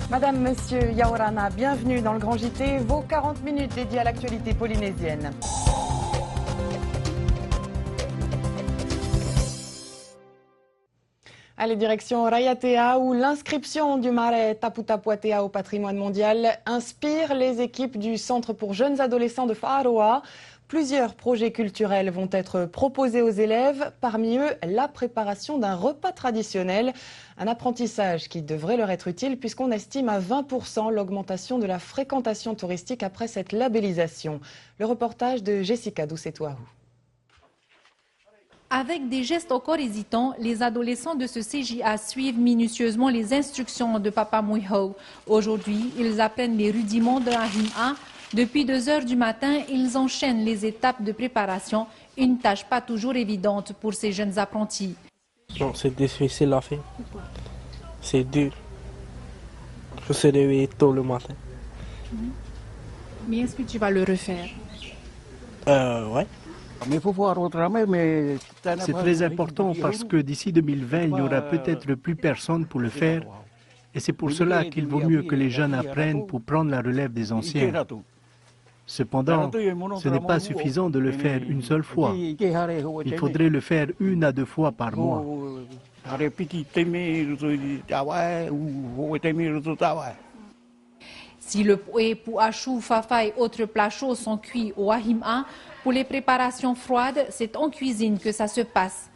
Madame, Monsieur Yaorana, bienvenue dans le Grand JT, vos 40 minutes dédiées à l'actualité polynésienne. Allez, direction Rayatea, où l'inscription du Mare Taputapuatea au patrimoine mondial inspire les équipes du Centre pour jeunes adolescents de Wharoa. Plusieurs projets culturels vont être proposés aux élèves, parmi eux la préparation d'un repas traditionnel, un apprentissage qui devrait leur être utile puisqu'on estime à 20% l'augmentation de la fréquentation touristique après cette labellisation. Le reportage de Jessica Doucetouahou. Avec des gestes encore hésitants, les adolescents de ce CJA suivent minutieusement les instructions de Papa Mouiho. Aujourd'hui, ils apprennent les rudiments de la Hima. Depuis 2 heures du matin, ils enchaînent les étapes de préparation, une tâche pas toujours évidente pour ces jeunes apprentis. Non, c'est difficile à faire. C'est dur. Je se réveille tôt le matin. Mais est-ce que tu vas le refaire? Ouais. C'est très important parce que d'ici 2020, il n'y aura peut-être plus personne pour le faire. Et c'est pour cela qu'il vaut mieux que les jeunes apprennent pour prendre la relève des anciens. Cependant, ce n'est pas suffisant de le faire une seule fois. Il faudrait le faire 1 à 2 fois par mois. Si le poé, pouachou, fafa et autres plats chauds sont cuits au Ahima, pour les préparations froides, c'est en cuisine que ça se passe.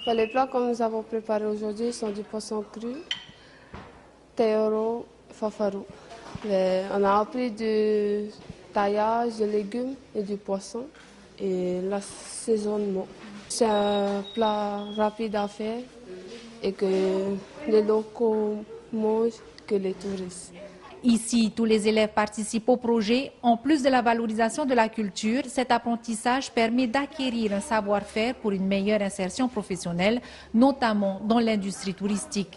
Les plats que nous avons préparés aujourd'hui sont du poisson cru, teoro, fafarou. On a appris du taillage de légumes et du poisson et l'assaisonnement. C'est un plat rapide à faire et que les locaux mangent que les touristes. Ici, tous les élèves participent au projet. En plus de la valorisation de la culture, cet apprentissage permet d'acquérir un savoir-faire pour une meilleure insertion professionnelle, notamment dans l'industrie touristique.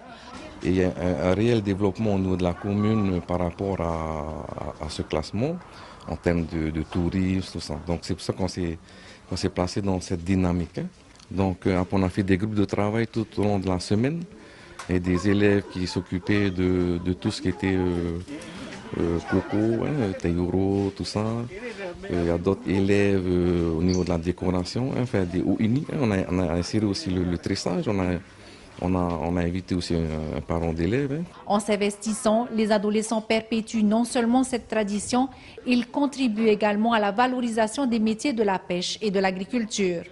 Et il y a un réel développement au niveau de la commune par rapport à ce classement, en termes de tourisme, tout ça. Donc c'est pour ça qu'on s'est placé dans cette dynamique. Donc on a fait des groupes de travail tout au long de la semaine. Et des élèves qui s'occupaient de tout ce qui était coco, taïuro, tout ça. Il y a d'autres élèves au niveau de la décoration, enfin des OUNI. On a inséré aussi le tressage, on a invité aussi un parent d'élèves. En s'investissant, les adolescents perpétuent non seulement cette tradition, ils contribuent également à la valorisation des métiers de la pêche et de l'agriculture.